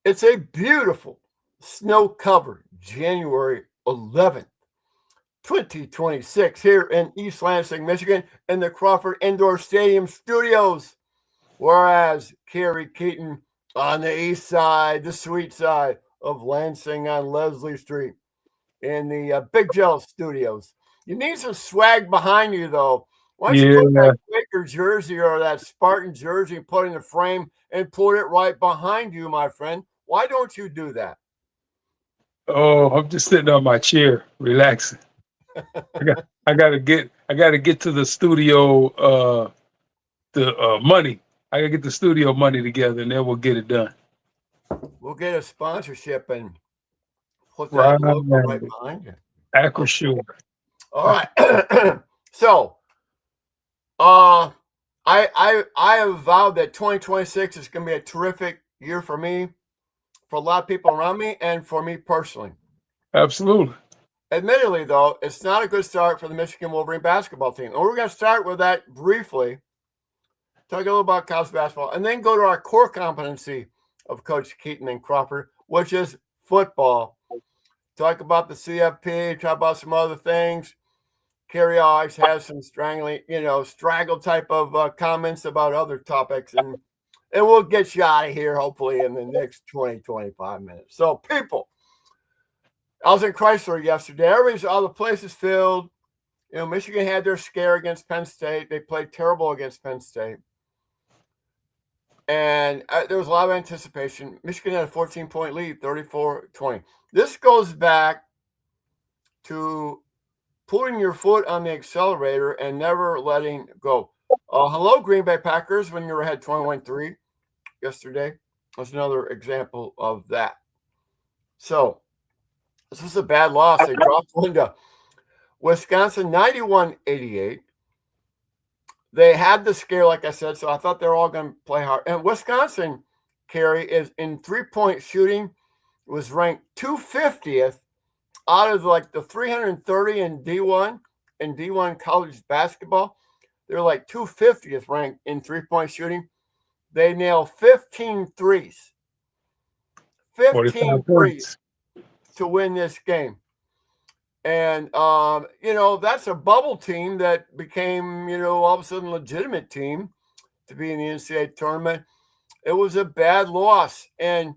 It's a beautiful snow-covered January 11th, 2026 here in East Lansing, Michigan in the Crawford Indoor Stadium studios. Whereas Kerry Keyton on the east side, the sweet side of Lansing on Leslie Street in the Big Gel studios. You need some swag behind you, though. Why don't you put Yeah. that Quaker jersey or that Spartan jersey, put it in the frame, and put it right behind you, my friend? Why don't you do that? Oh, I'm just sitting on my chair, relaxing. I gotta get to the studio the money. I gotta get the studio money together and then we'll get it done. We'll get a sponsorship and put that logo right Right. behind you. Okay. Acrosure. All right. So, uh, I have vowed that 2026 is going to be a terrific year for me, for a lot of people around me, and for me personally. Absolutely. Admittedly, though, it's not a good start for the Michigan Wolverine basketball team. And we're going to start with that briefly, talk a little about college basketball, and then go to our core competency of Coach Keyton and Crawford, which is football. Talk about the CFP, talk about some other things. Kerry always has some straggle type of comments about other topics, and we'll get you out of here hopefully in the next 20, 25 minutes. So, people, I was in Crisler yesterday. All the places filled. Michigan had their scare against Penn State. They played terrible against Penn State. And there was a lot of anticipation. Michigan had a 14-point lead, 34-20. This goes back to putting your foot on the accelerator and never letting go. Hello, Green Bay Packers, when you were ahead 21-3 yesterday. That's another example of that. So, this was a bad loss. They dropped one to Wisconsin 91-88. They had the scare, like I said, so I thought they were all going to play hard. And Wisconsin, Kerry, is in three-point shooting, was ranked 250th out of like the 330 in D1 college basketball. They're like 250th ranked in three-point shooting. They nail 15 threes. 15 threes to win this game. And, that's a bubble team that became, all of a sudden a legitimate team to be in the NCAA tournament. It was a bad loss. And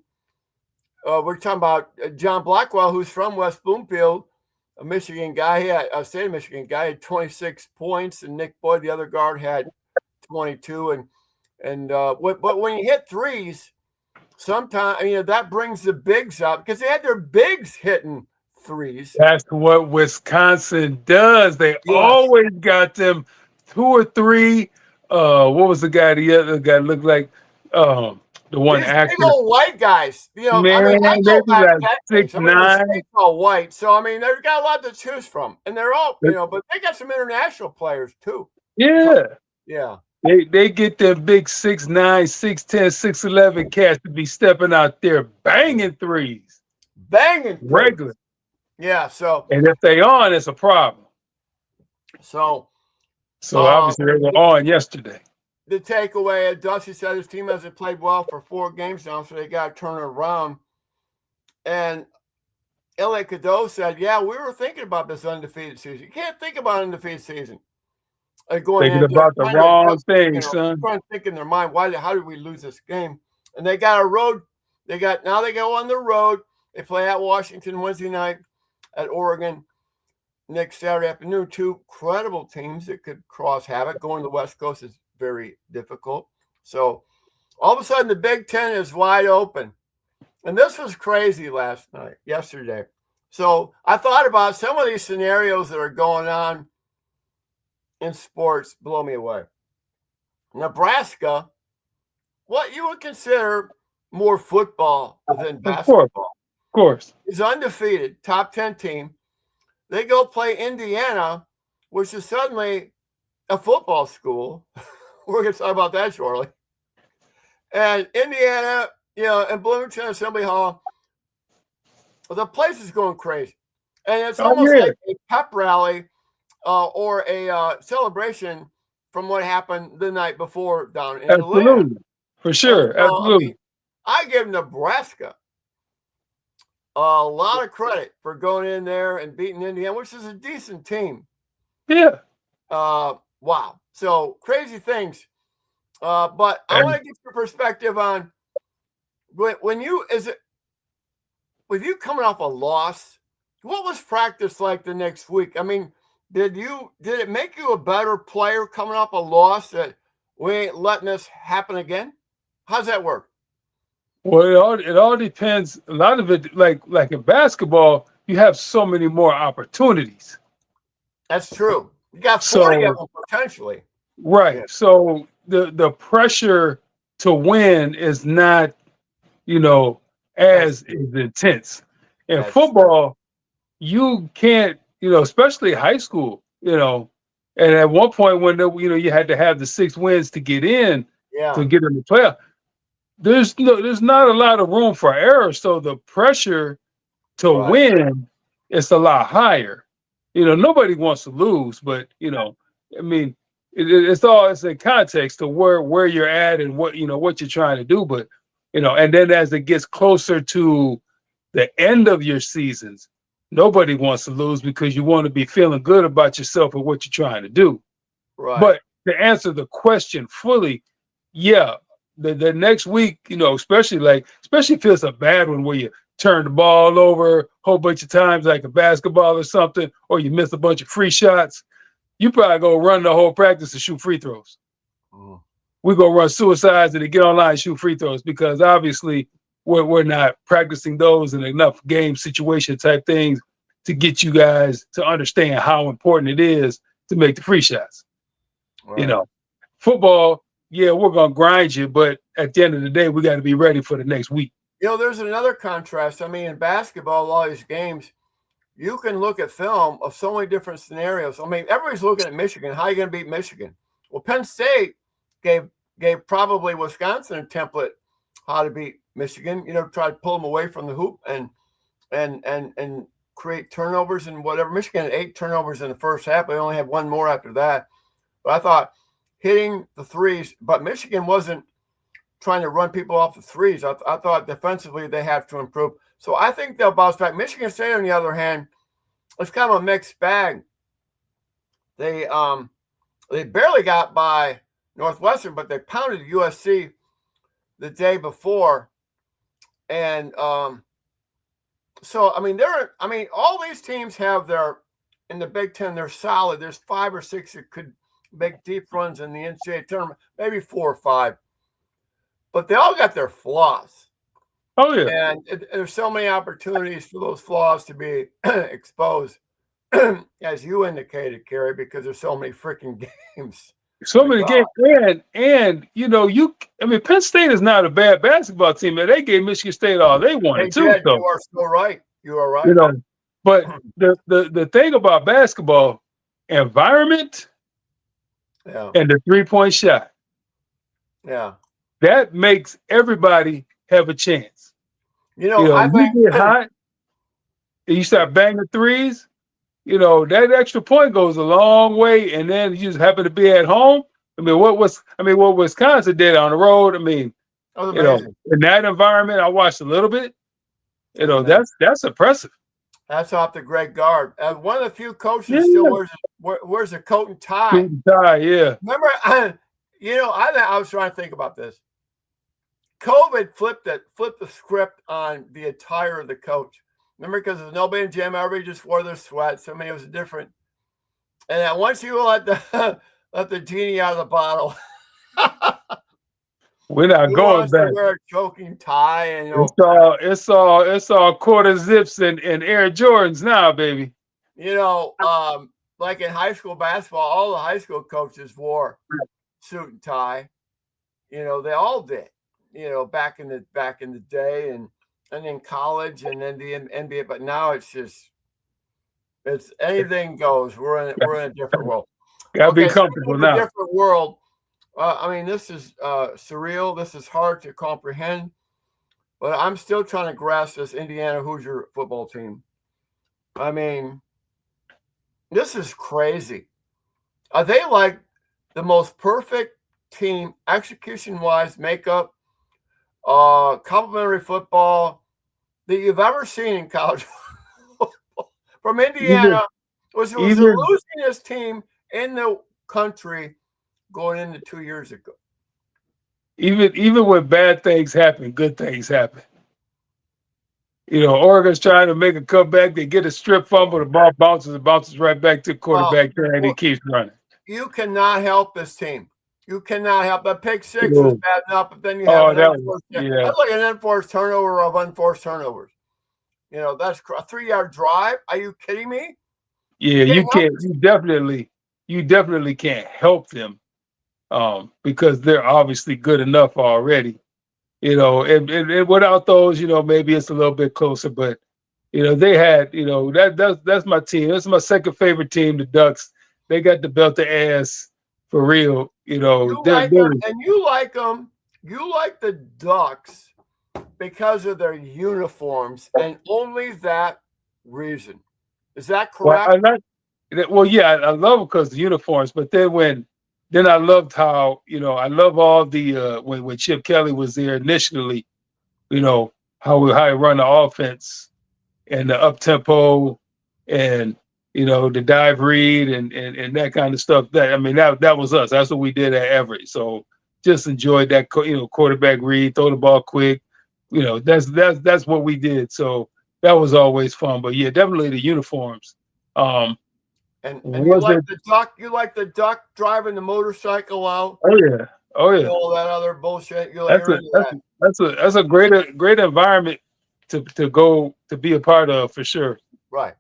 we're talking about John Blackwell, who's from West Bloomfield, a Michigan guy. A state of Michigan guy, had 26 points, and Nick Boyd, the other guard, had 22. But when you hit threes, sometimes that brings the bigs out because they had their bigs hitting threes. That's what Wisconsin does. They always got them two or three. What was the other guy looked like? The one These actor. big old white guys. Man, I go back like 6'9". They're all white. So they've got a lot to choose from. And they're all, but they got some international players too. Yeah. Yeah. They get them big 6'9", 6'10", 6'11" cats to be stepping out there banging threes. Banging threes. Regular. Yeah, so. And if they on, it's a problem. So obviously they were on yesterday. The takeaway, Dusty said his team hasn't played well for 4 games now, so they got to turn it around. And L.A. Cadeau said, yeah, we were thinking about this undefeated season. You can't think about an undefeated season. Thinking about the wrong thing, son. Trying to think in their mind, how did we lose this game? And they got a road. Now they go on the road. They play at Washington Wednesday night, at Oregon next Saturday afternoon. 2 credible teams that could cause havoc. Going to the West Coast is very difficult. So all of a sudden the Big Ten is wide open. And this was crazy yesterday. So I thought about some of these scenarios that are going on in sports blow me away. Nebraska, what you would consider more football than basketball. Of course. Is undefeated, top 10 team. They go play Indiana, which is suddenly a football school. We're going to talk about that shortly. And Indiana, and Bloomington Assembly Hall, the place is going crazy. And it's almost like a pep rally or a celebration from what happened the night before down in Atlanta. For sure. Absolutely. I give Nebraska a lot of credit for going in there and beating Indiana, which is a decent team. Yeah. Wow. So crazy things. But I want to get your perspective on when you with you coming off a loss, what was practice like the next week? I mean, did it make you a better player coming off a loss that we ain't letting this happen again? How's that work? Well, it all depends. A lot of it, like in basketball, you have so many more opportunities. That's true. You got 40 of So them potentially. right. Yeah, So the pressure to win is not, you know, that's as true. is intense. In That's football, you can't, especially high school, and at one point when you had to have the 6 wins to get in yeah, to get in the playoff. There's not a lot of room for error. So the pressure to right, win is a lot higher. Nobody wants to lose, but I mean, it's in context to where you're at and what you're trying to do. But and then as it gets closer to the end of your seasons, nobody wants to lose because you want to be feeling good about yourself and what you're trying to do. right, But to answer the question fully, yeah, the next week, especially if it's a bad one where you turn the ball over a whole bunch of times, like a basketball or something, or you miss a bunch of free shots, you probably go run the whole practice and shoot free throws. mm, We go run suicides and then get online and shoot free throws because obviously we're not practicing those in enough game situation type things to get you guys to understand how important it is to make the free shots. You right. know, football, yeah, we're gonna grind you, but at the end of the day, we got to be ready for the next week. There's another contrast. I mean, in basketball, all these games, you can look at film of so many different scenarios. I mean, everybody's looking at Michigan. How are you going to beat Michigan? Well, Penn State gave probably Wisconsin a template how to beat Michigan. Try to pull them away from the hoop and create turnovers and whatever. Michigan had 8 turnovers in the first half. They only had one more after that. But I thought hitting the threes, but Michigan wasn't trying to run people off the threes. I thought defensively they have to improve. So I think they'll bounce back. Michigan State, on the other hand, it's kind of a mixed bag. They barely got by Northwestern, but they pounded USC the day before, and so I mean all these teams have their in the Big Ten. They're solid. There's 5 or 6 that could make deep runs in the NCAA tournament, maybe 4 or 5, but they all got their flaws. Oh yeah, And there's so many opportunities for those flaws to be exposed, as you indicated, Kerry, because there's so many freaking games. so My many God, games, and I mean, Penn State is not a bad basketball team, and they gave Michigan State all they they wanted too. did. You So are so right. You are you right. know, but the thing about basketball, environment Yeah, and the 3-point shot, yeah. that makes everybody have a chance. I You get think hot and you start banging threes, that extra point goes a long way. And then you just happen to be at home. What Wisconsin did on the road. I mean, that was amazing. in that environment, I watched a little bit. That was amazing. That's impressive. That's off the Greg Gard. One of the few Yeah, coaches still wears a coat and tie. yeah. Remember, I was trying to think about this. COVID flipped the script on the attire of the coach. Remember, because there's nobody in the gym, everybody just wore their sweats. I mean, it was different. And then once you let the genie out of the bottle, We're not who going wants to back. wear a choking tie? And It's all quarter zips and Air Jordans now, baby. like in high school basketball, all the high school coaches wore suit and tie. They all did. Back in the day, and in college, and then the NBA. But now it's anything goes. We're in a different world. Gotta be Okay, speaking comfortable of a now. different world, I mean, this is surreal. This is hard to comprehend, but I'm still trying to grasp this Indiana Hoosier football team. I mean, this is crazy. Are they like the most perfect team, execution-wise, makeup complimentary football that you've ever seen in college football. From Indiana was the even losingest team in the country going into 2 years ago. even when bad things happen, good things happen. Oregon's trying to make a comeback. They get a strip fumble, the ball bounces right back to the quarterback there, and he keeps running. You cannot help this team. You cannot help. The pick six was So, bad enough, but then you have an unforced. yeah. That's like an unforced turnover of unforced turnovers. That's a 3-yard drive. Are you kidding me? Yeah, you can't. You definitely can't help them, because they're obviously good enough already. And without those, maybe it's a little bit closer. But they had, that's my team. That's my second favorite team, the Ducks. They got the belt of ass for real. You like them, and you like them. You like the Ducks because of their uniforms, and only that reason. Is that correct? I love it because the uniforms. But then I loved how I love all the when Chip Kelly was there initially. How he run the offense and the up tempo and the dive read and that kind of stuff. That was us. That's what we did at Everett. So just enjoyed that quarterback read, throw the ball quick. That's what we did. So that was always fun. But yeah, definitely the uniforms. And you like the Duck. You like the Duck driving the motorcycle out. Oh yeah. All that other bullshit. That's a great environment to go to be a part of for sure. Right.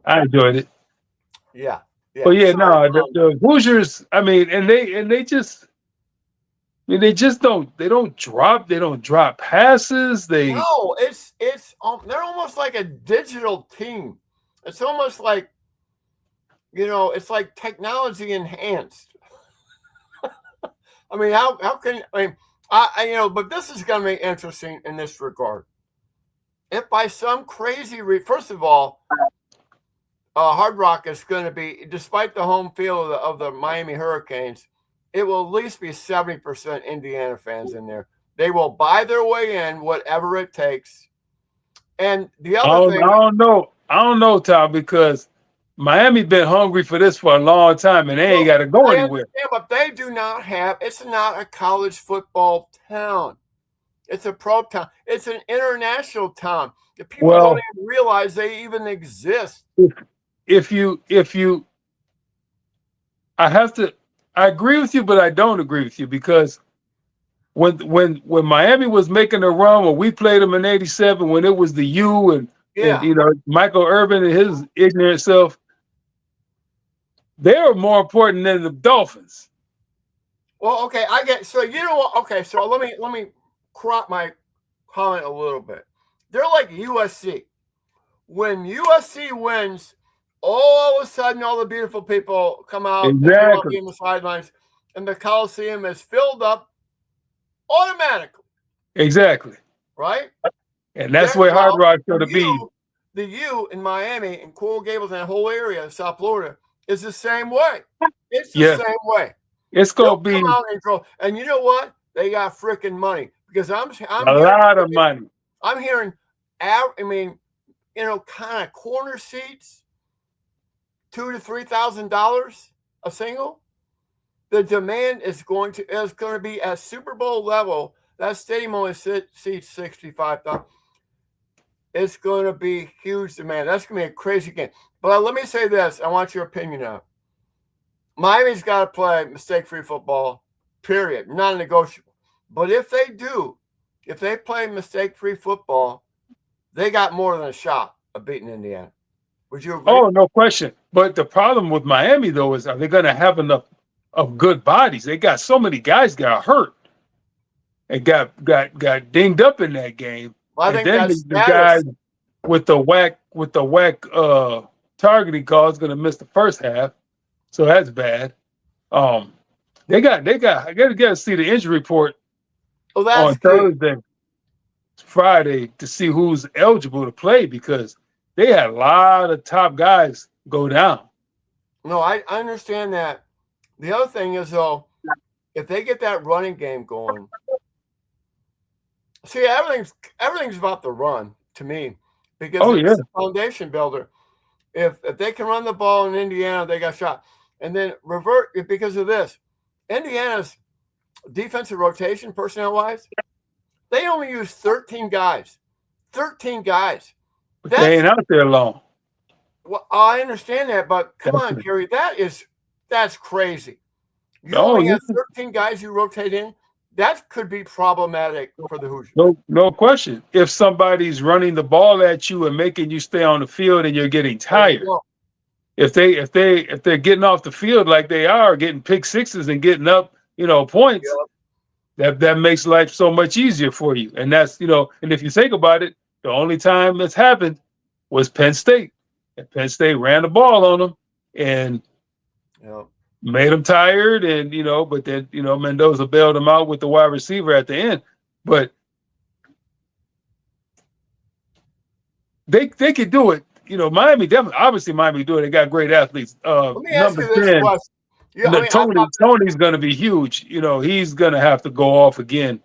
I enjoyed it. Yeah. But yeah, the Hoosiers. They just don't drop passes. No, it's they're almost like a digital team. It's almost like it's like technology enhanced. How can but this is going to be interesting in this regard. If by some crazy first of all, Hard Rock is going to be, despite the home field of the Miami Hurricanes, it will at least be 70% Indiana fans in there. They will buy their way in, whatever it takes. And the other thing, I don't know, Tom, because Miami been hungry for this for a long time, and they ain't got to go anywhere. But they do not have. It's not a college football town. It's a pro town. It's an international town. The people don't even realize they even exist. I agree with you, but I don't agree with you, because when Miami was making a run, when we played them in '87, when it was the U and Michael Irvin and his ignorant self, they were more important than the Dolphins. Well, okay, I get so what? Okay, so let me crop my comment a little bit. They're like USC. When USC wins, all of a sudden, all the beautiful people come out and be in the sidelines, and the Coliseum is filled up automatically. Exactly. Right? And that's where Hard Rock's going to be. The U in Miami and Coral Gables and that whole area of South Florida is the same way. It's the same way. It's going to be. Come out and grow. And you know what? They got freaking money, because I'm a lot of money. I'm hearing, kind of corner seats, $2,000 to $3,000 a single. The demand is going to be at Super Bowl level. That stadium only seats 65,000. It's going to be huge demand. That's going to be a crazy game. But let me say this. I want your opinion on it. Miami's got to play mistake-free football, period. Non-negotiable. But if they play mistake-free football, they got more than a shot of beating Indiana. Would you agree? Oh, no question. But the problem with Miami, though, is, are they going to have enough of good bodies? They got so many guys got hurt and got dinged up in that game. Well, I think that's the guy with the whack targeting call is going to miss the first half, so that's bad. I got to see the injury report on Thursday, Friday, to see who's eligible to play, because they had a lot of top guys go down. No, I understand that. The other thing is, though, if they get that running game going, See, everything's about the run to me because Oh yeah, it's a foundation builder. If they can run the ball in Indiana, they got shot. And then revert because of this. Indiana's defensive rotation, personnel wise, they only use 13 guys. 13 guys. but they That's ain't out there long. well, I understand that, but come That's on, it. Kerry, that's crazy. You Oh only yeah, have 13 guys you rotate in. That could be problematic for the Hoosiers. no question. If somebody's running the ball at you and making you stay on the field and you're getting There you tired, go. if they're getting off the field like they are, getting pick sixes and getting up, points, Yep. that makes life so much easier for you. And that's, and if you think about it, the only time that's happened was Penn State. And Penn State ran the ball on them and Yep. made them tired. And, but then, Mendoza bailed them out with the wide receiver at the end. But they could do it. Miami definitely, obviously Miami do it. They got great athletes. Let me ask Number you this 10, question. Yeah, I mean, I thought Tony's going to be huge. He's going to have to go off again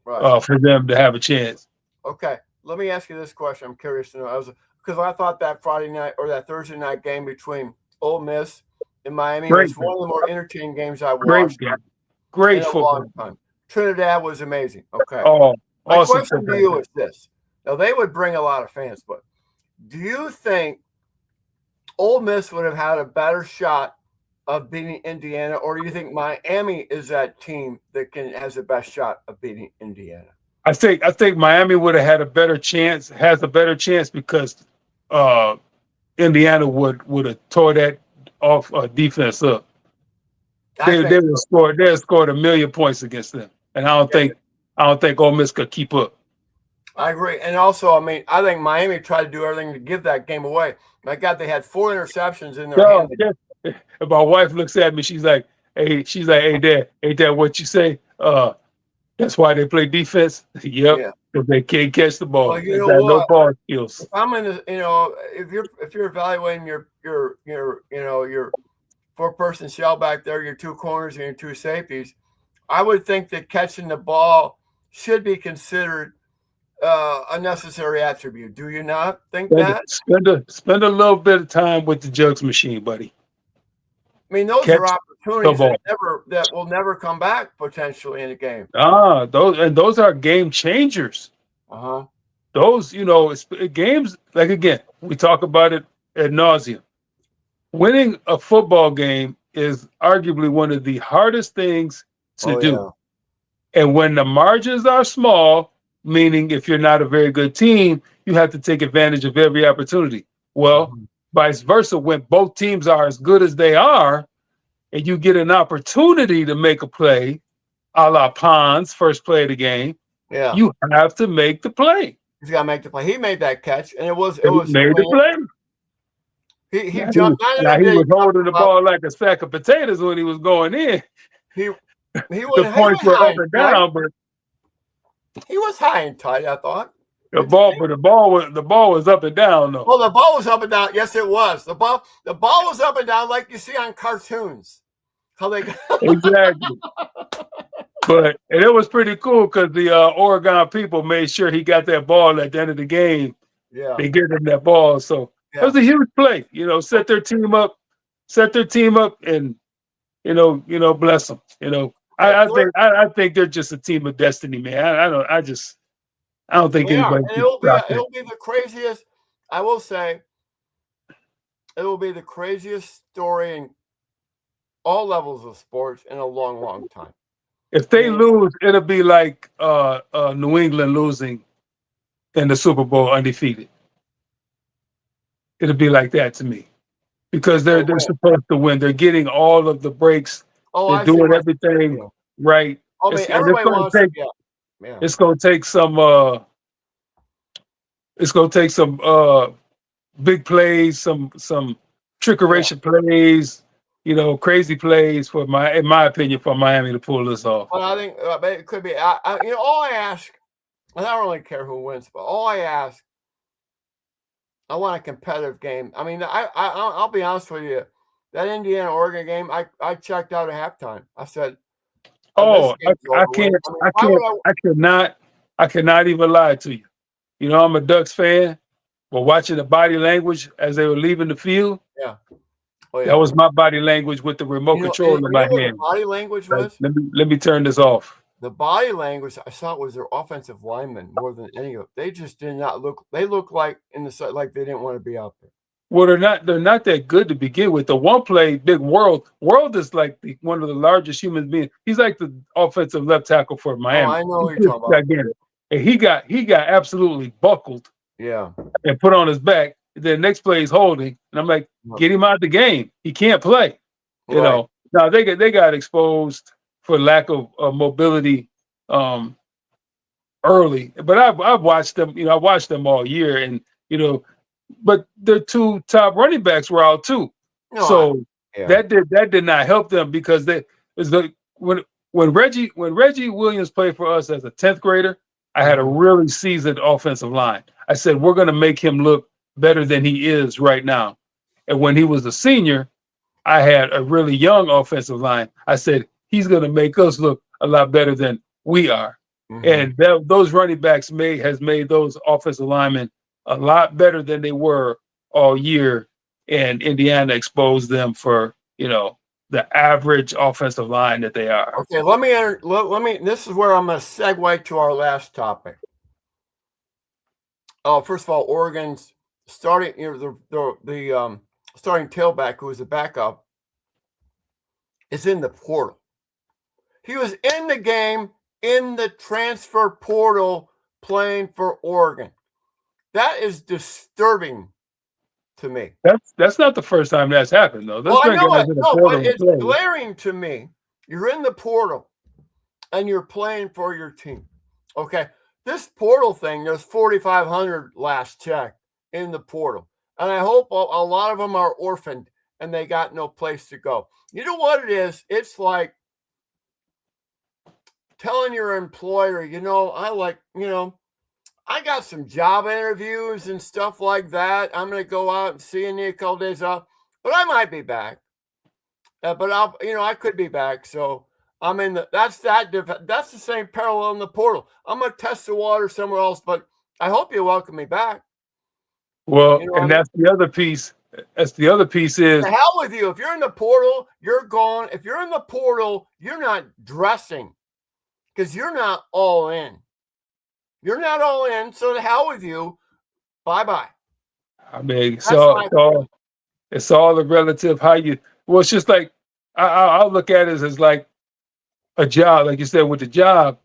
right. for them to have a chance. Okay, let me ask you this question. I'm curious to know. Because I thought that Friday night or that Thursday night game between Ole Miss and Miami Great was game. one of the more entertaining games I Great watched game. in Great a football. long time. Trinidad was amazing. Okay, Oh, my awesome question to football you game. is this: now they would bring a lot of fans, but do you think Ole Miss would have had a better shot of beating Indiana, or do you think Miami is that team that has the best shot of beating Indiana? I think Miami would have had a better chance, has a better chance because uh, Indiana would have tore that off defense up. I They think would so. scored a million points against them, and I don't think Ole Miss could keep up. I agree. And also, I mean, I think Miami tried to do everything to give that game away. My God, they had 4 interceptions in their No, hand. yeah. And my wife looks at me. Hey, Dad, ain't that what you say? That's why they play defense. Yep, Yeah. because they can't catch the Well, ball. you They know got no what? ball skills. If I'm in the, if you're evaluating your 4-person shell back there, your 2 corners and your 2 safeties, I would think that catching the ball should be considered a necessary attribute. Do you not think Spend that? spend a little bit of time with the jugs machine, buddy. I mean, those are Catch the opportunities ball. that will never come back potentially in a game. Those are game changers. Uh huh. Those, games, like, again, we talk about it ad nauseum. Winning a football game is arguably one of the hardest things to Oh do. yeah. And when the margins are small, meaning if you're not a very good team, you have to take advantage of every opportunity. Well, Mhm. vice versa, when both teams are as good as they are, and you get an opportunity to make a play, a la Pond's first play of the game, Yeah. you have to make the play. He's got to make the play. He made that catch, and it was And he made the play. he Now jumped. Not now only he did he was jump holding the up, ball like a sack of potatoes when he was going in. he he The went points were high up and and tight. down, but He was high and tight. I thought. the Did you ball, think? but the ball was up and down though. Well, the ball was up and down. Yes, it was. The ball was up and down like you see on cartoons. How they Exactly. And it was pretty cool because the Oregon people made sure he got that ball at the end of the game. yeah They gave him that ball, so it yeah. was a huge play. Set their team up, and bless them. Okay, I think they're just a team of destiny, man. I don't think they are, anybody and can stop that. it'll be the craziest. I will say it will be the craziest story in all levels of sports in a long, long time. If I they mean, lose, it'll be like New England losing in the Super Bowl undefeated. It'll be like that to me because if they they're win. supposed to win. They're getting all of the breaks. Oh, They're I see doing what everything you. right. I mean, It's and everybody wants. Yeah, yeah, it's gonna take some big plays, some yeah. trickeration plays, crazy plays in my opinion, for Miami to pull this off. But I think it could be. All I ask, and I don't really care who wins, but all I ask, I want a competitive game. I mean, I'll be honest with you. That Indiana Oregon game, I checked out at halftime. I said, "This Oh, game's I over with." can't, I mean, I why can't, would I? I cannot, I cannot even lie to you. You know, I'm a Ducks fan, but watching the body language as they were leaving the field, Yeah. Oh that yeah. was my body language with the remote control in You my know what the hand. body language Like, was? let me turn this off. The body language I saw was their offensive linemen more than any of. They just did not look. They looked like in the side like they didn't want to be out there. Well, they're not that good to begin with. The one play, big World is like one of the largest human beings. He's like the offensive left tackle for Oh, Miami. I know He's who you're just talking about. gigantic. And he got absolutely buckled Yeah. and put on his back. Then next play he's holding, and I'm like, get him out of the game. He can't play. You Right. know. Now they got exposed for lack of mobility um, early, but I've watched them. You know, I watched them all year, and you know, but their two top running backs were out too. No, So yeah. that did not help them because they is the when Reggie Williams played for us as a 10th grader, I had a Mhm. really seasoned offensive line. I said we're going to make him look better than he is right now. And when he was a senior, I had a really young offensive line. I said he's going to make us look a lot better than we are. Mhm. And those running backs has made those offensive linemen a lot better than they were all year. And Indiana exposed them for the average offensive line that they are. Okay, let me. This is where I'm going to segue to our last topic. First of all, Oregon's starting, the starting tailback, who was the backup, is in the portal. He was in the game in the transfer portal playing for Oregon. That is disturbing to me. That's not the first time that's happened though. There's Well, I been know guys it. in the No, but portal and it's play. glaring to me. You're in the portal and you're playing for your team. Okay. This portal thing, there's 4,500 last check in the portal. And I hope a lot of them are orphaned and they got no place to go. You know what it is? It's like telling your employer, I got some job interviews and stuff like that. I'm going to go out and see you in a couple days off, but I might be back. But I could be back. So I'm in that's the same parallel in the portal. I'm going to test the water somewhere else, but I hope you welcome me back. Well, You know what I and mean? that's the other piece. That's the other piece is The hell with you. If you're in the portal, you're gone. If you're in the portal, you're not dressing because you're not all in. You're not all in. So the hell with you. Bye bye. I mean, That's so my it's all a relative how you. Well, it's just like I'll look at it as like a job, like you said with the job.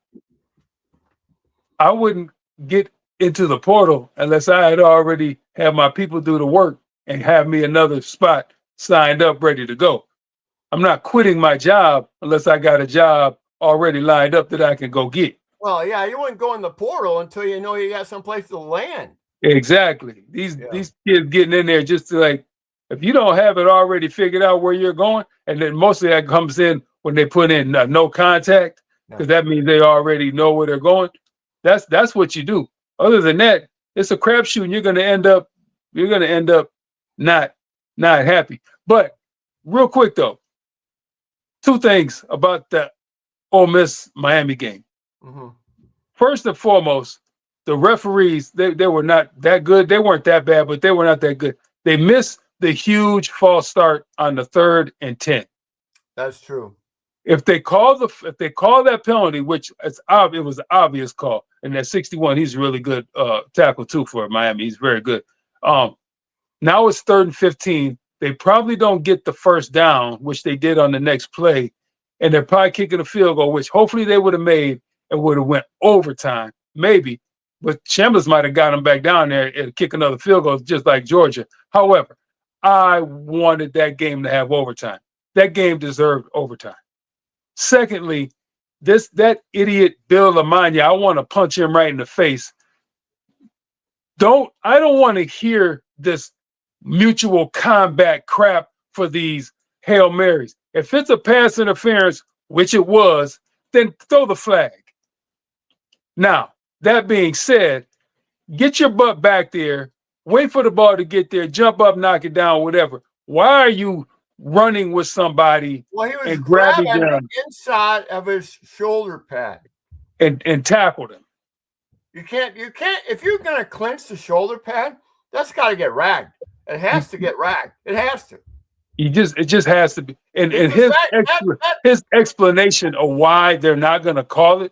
I wouldn't get into the portal unless I had already had my people do the work and have me another spot signed up, ready to go. I'm not quitting my job unless I got a job already lined up that I can go get. Well, yeah, you wouldn't go in the portal until you know you got someplace to land. Exactly. These Yeah. these kids getting in there just to like, if you don't have it already figured out where you're going, and then mostly that comes in when they put in no contact, Yeah. because that means they already know where they're going. That's what you do. Other than that, it's a crapshoot, and you're gonna end up not not happy. But real quick though, two things about the Ole Miss Miami game. Mm-hmm. First and foremost, the referees, they were not that good. They weren't that bad, but they were not that good. They missed the huge false start on the 3rd and 10. That's true. If they call that penalty, which it was an obvious call, and that 61, he's a really good tackle too for Miami. He's very good. Um, Now it's 3rd and 15. They probably don't get the first down, which they did on the next play, and they're probably kicking a field goal, which hopefully they would have made and would have went overtime, maybe. But Chambers might have got them back down there and kick another field goal, just like Georgia. However, I wanted that game to have overtime. That game deserved overtime. Secondly, that idiot Bill Lamagna, I want to punch him right in the face. I don't want to hear this mutual combat crap for these Hail Marys. If it's a pass interference, which it was, then throw the flag. Now, that being said, get your butt back there, wait for the ball to get there, jump up, knock it down, whatever. Why are you running with somebody Well, he was and grabbing grabbing them the inside of his shoulder pad. and tackle them? You can't. If you're going to clinch the shoulder pad, that's got to get ragged. It has to get ragged. It has to. It just has to be. And Because his explanation of why they're not going to call it,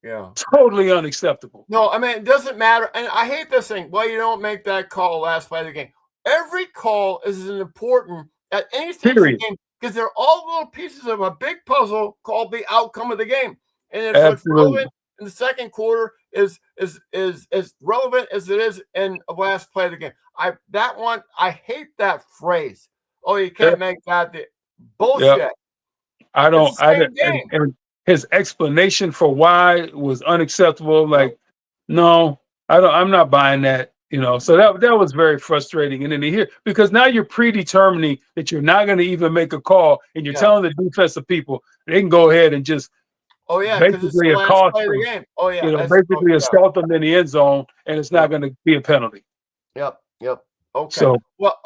yeah, totally unacceptable. no, I mean, it doesn't matter. And I hate this thing. Well, you don't make that call last play of the game. Every call is as important at any stage of the game because they're all little pieces of a big puzzle called the outcome of the game. And if what's relevant in the second quarter is as relevant as it is in the last play of the game. I hate that phrase. Oh, you can't make that the bullshit. Yep. And his explanation for why was unacceptable. Like, no, I'm not buying that. So that was very frustrating. And then to hear, because now you're predetermining that you're not going to even make a call, and you're telling the defensive people they can go ahead and just basically assault them. Basically assault them in the end zone, and it's not going to be a penalty. Yep. Okay.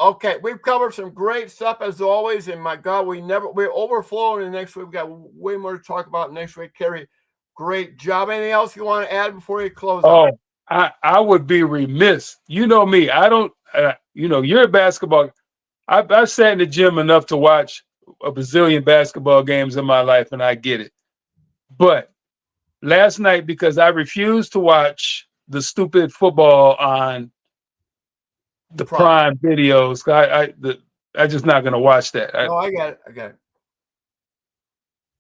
Okay. We've covered some great stuff as always, and my God, we're overflowing. And next week we've got way more to talk about next week. Kerry, great job. Anything else you want to add before we close out? I would be remiss. You know me. I don't. You're a basketball. I've sat in the gym enough to watch a bazillion basketball games in my life, and I get it. But last night, because I refused to watch the stupid football on the Prime videos, I'm just not going to watch that. No, I got it.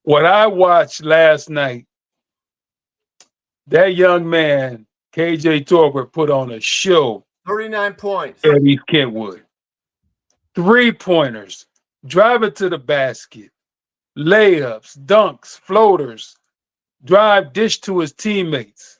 What I watched last night, that young man, KJ Torbert, put on a show. 39 points. At East Kentwood. 3-pointers, drive it to the basket, layups, dunks, floaters, drive dish to his teammates.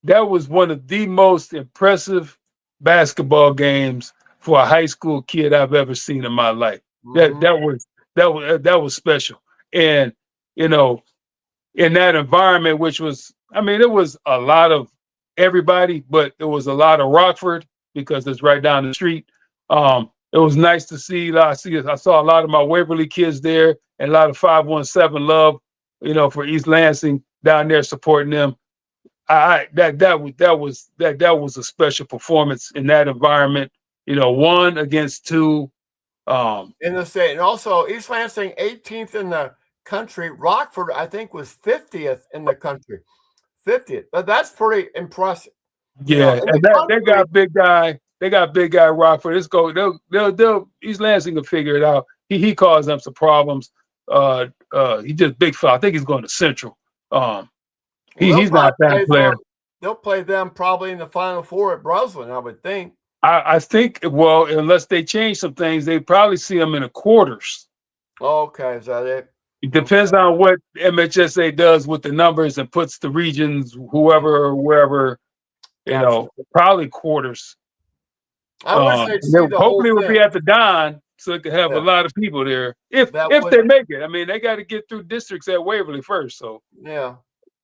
That was one of the most impressive basketball games for a high school kid I've ever seen in my life. That was special. And in that environment, which was, it was a lot of everybody, but it was a lot of Rockford because it's right down the street. It was nice to see. I saw a lot of my Waverly kids there, and a lot of 517 love, for East Lansing down there supporting them. That was a special performance in that environment. 1 against 2. In the state, and also East Lansing 18th in the country. Rockford, I think, was 50th in the country. 50th, but that's pretty impressive. Yeah, and they got big guy. They got big guy Rockford. They'll East Lansing will figure it out. He caused them some problems. He just big fella. I think he's going to Central. He's not that player. They'll play them probably in the Final Four at Breslin, I would think. I think, well, unless they change some things, they probably see them in the quarters. Okay, is that it? It depends on what MHSA does with the numbers and puts the regions, whoever or wherever, probably quarters. I wish they'd see the hopefully whole it would be at the Don, so it could have a lot of people there. If they make it. They got to get through districts at Waverly first. So yeah,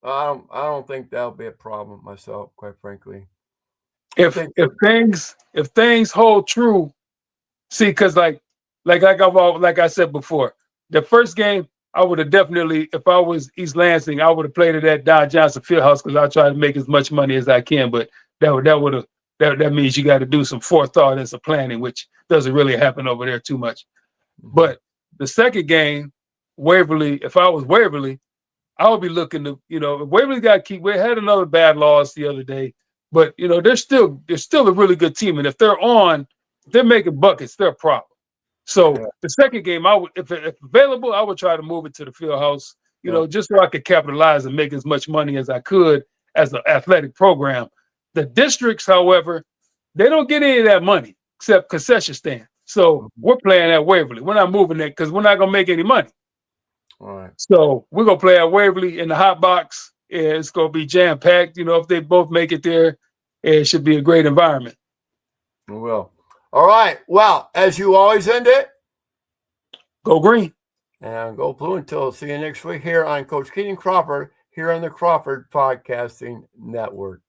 I don't think that'll be a problem myself, quite frankly. If things hold true, see, because like I said before, the first game I would have definitely, if I was East Lansing, I would have played it at Don Johnson Fieldhouse because I try to make as much money as I can. But that means you got to do some forethought and some planning, which doesn't really happen over there too much. But the second game, Waverly, if I was Waverly, I would be looking to, Waverly got keep. We had another bad loss the other day, but they're still a really good team, and if they're making buckets, they're a problem. So the second game, I would, if available, I would try to move it to the Fieldhouse, just so I could capitalize and make as much money as I could as an athletic program. The districts, however, they don't get any of that money except concession stand. So we're playing at Waverly. We're not moving there because we're not gonna make any money. All right. So we're gonna play at Waverly in the hot box. It's gonna be jam packed. If they both make it there, it should be a great environment. We will. All right. Well, as you always end it, go green and go blue. Until see you next week here on Coach Keyton Crawford here on the Crawford Podcasting Network.